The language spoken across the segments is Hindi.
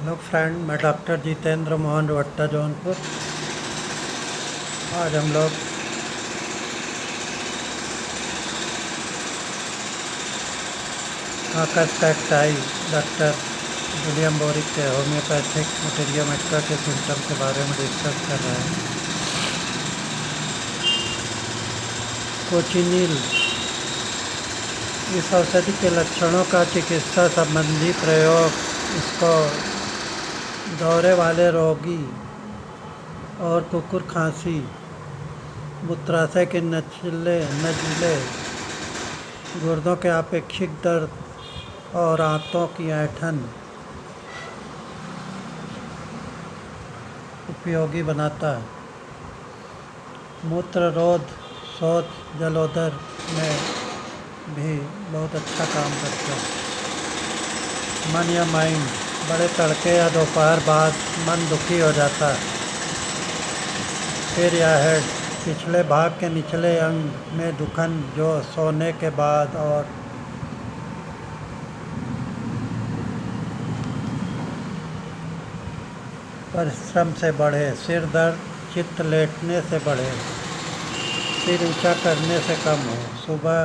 हेलो फ्रेंड, मैं डॉक्टर जितेंद्र मोहन रवट्टा जौनपुर। आज हम लोग आकस्टैक्टाई डॉक्टर विलियम बोरिक के होम्योपैथिक मटेरिया मेडिका के सिम्टम के बारे में डिस्कस कर रहे हैं। कोचिनील इस औषधि के लक्षणों का चिकित्सा संबंधी प्रयोग इसको दौरे वाले रोगी और कुकुर खांसी, मूत्राशय के नज़ले, गुर्दों के अपेक्षिक दर्द और आंतों की ऐंठन उपयोगी बनाता है। मूत्र रोध, शौच, जलोदर में भी बहुत अच्छा काम करता है। मन या माइंड, बड़े तड़के या दोपहर बाद मन दुखी हो जाता है। सिर या हेड, पिछले भाग के निचले अंग में दुखन जो सोने के बाद और परिश्रम से बढ़े। सिर दर्द, चित्त लेटने से बढ़े, सिर ऊंचा करने से कम हो। सुबह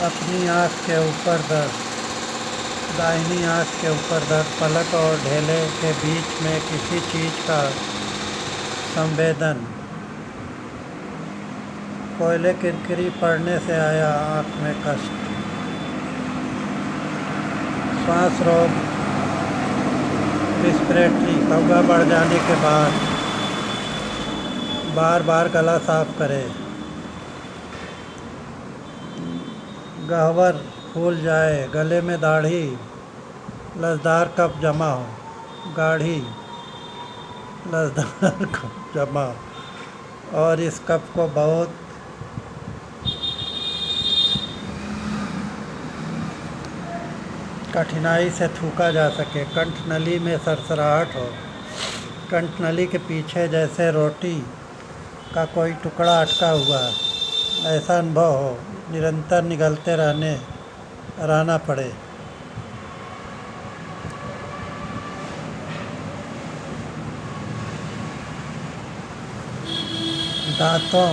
अपनी आँख के ऊपर दर्द, दाहिनी आँख के ऊपर दर्द, पलक और ढेले के बीच में किसी चीज़ का संवेदन, कोयले किरकिरी पड़ने से आया आँख में कष्ट। श्वास रोग, रिस्पिरेटरी, कब्जा बढ़ जाने के बाद बार बार गला साफ करें। गह्वर फूल जाए, गले में दाढ़ी, लसदार कफ जमा हो, गाढ़ी लसदार कफ जमा और इस कफ को बहुत कठिनाई से थूका जा सके। कंठनली में सरसराहट हो, कंठनली के पीछे जैसे रोटी का कोई टुकड़ा अटका हुआ, ऐसा अनुभव हो, निरंतर निगलते रहना पड़े। दांतों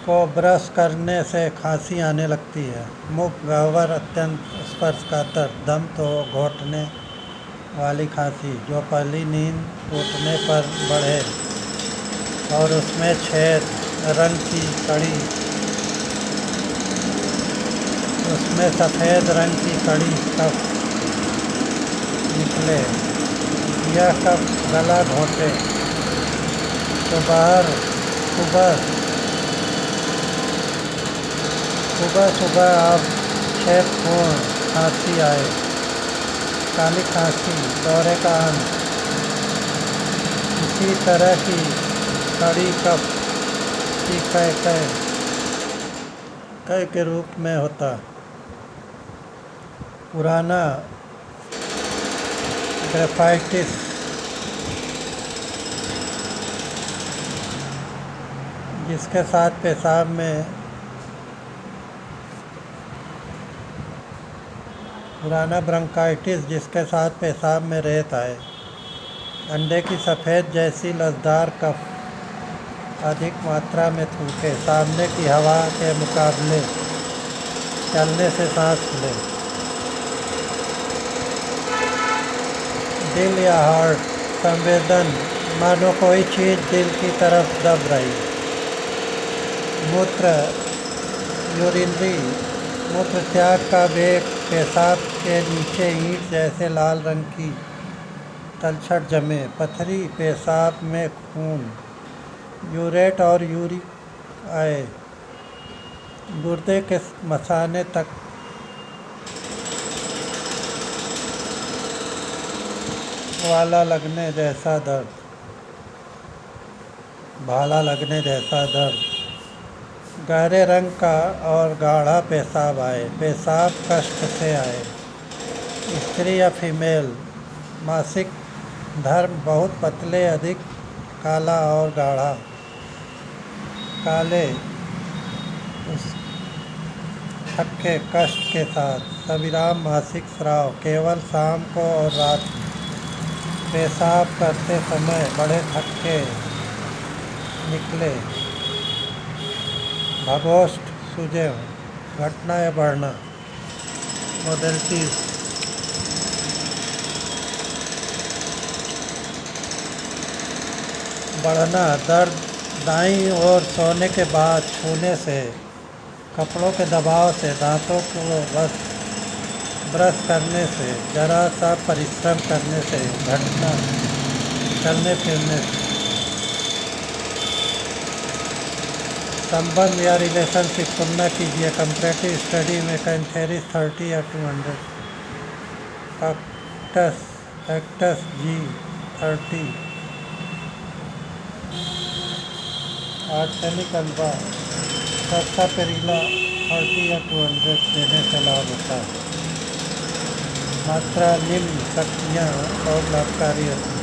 को ब्रश करने से खांसी आने लगती है। मुख गह्वर, अत्यंत स्पर्शकातर, दम तो घोटने वाली खांसी जो पहली नींद टूटने पर बढ़े और उसमें छेद, रंग की कड़ी, उसमें सफ़ेद रंग की कड़ी कफ निकले। यह कफ गला घोंटे। सुबह सुबह आप छेदपूर्ण खांसी आए, काली खांसी, दौरे का अंत, इसी तरह की कड़ी कफ की कै के रूप में होता। पुराना ग्रेफाइटिस, जिसके साथ पेशाब में पुराना ब्रोंकाइटिस, जिसके साथ पेशाब में रेत आए। अंडे की सफ़ेद जैसी लसदार कफ अधिक मात्रा में थूके, सामने की हवा के मुकाबले चलने से सांस फूले। दिल या हार्ट संवेदन, मानो कोई चीज़ दिल की तरफ दब रही। मूत्र, यूरिनरी, मूत्र त्याग का वेग, पेशाब के नीचे ईंट जैसे लाल रंग की तलछट जमे। पथरी, पेशाब में खून, यूरेट और यूरिक आए, गुर्दे के मसाने तक वाला लगने जैसा दर्द, भाला लगने जैसा दर्द, गहरे रंग का और गाढ़ा पेशाब आए, पेशाब कष्ट से आए। स्त्री या फीमेल, मासिक धर्म बहुत पतले, अधिक काला और गाढ़ा, काले थक्के कष्ट के साथ। सविराम मासिक स्राव केवल शाम को और रात। पेशाब करते समय बड़े थक्के निकले। भगोष्ठ सूजे हों। घटना या बढ़ना। मोडेलिटीज बढ़ना दर्द, दाईं ओर सोने के बाद, छूने से, कपड़ों के दबाव से, दांतों को बस ब्रश करने से, जरा सा परिश्रम करने से। घटना चलने फिरने से। संबंध या रिलेशनशिप तुलना कीजिए। कंपैरेटिव स्टडी में कैंथेरिस 30 या 200। कैक्टस जी 30। आर्सेनिक अल्बा सर्सापेरिला 30 या 200 देने से लाभ होता है। मात्रा निम्न शक्तियाँ बहुत लाभकारी होती हैं।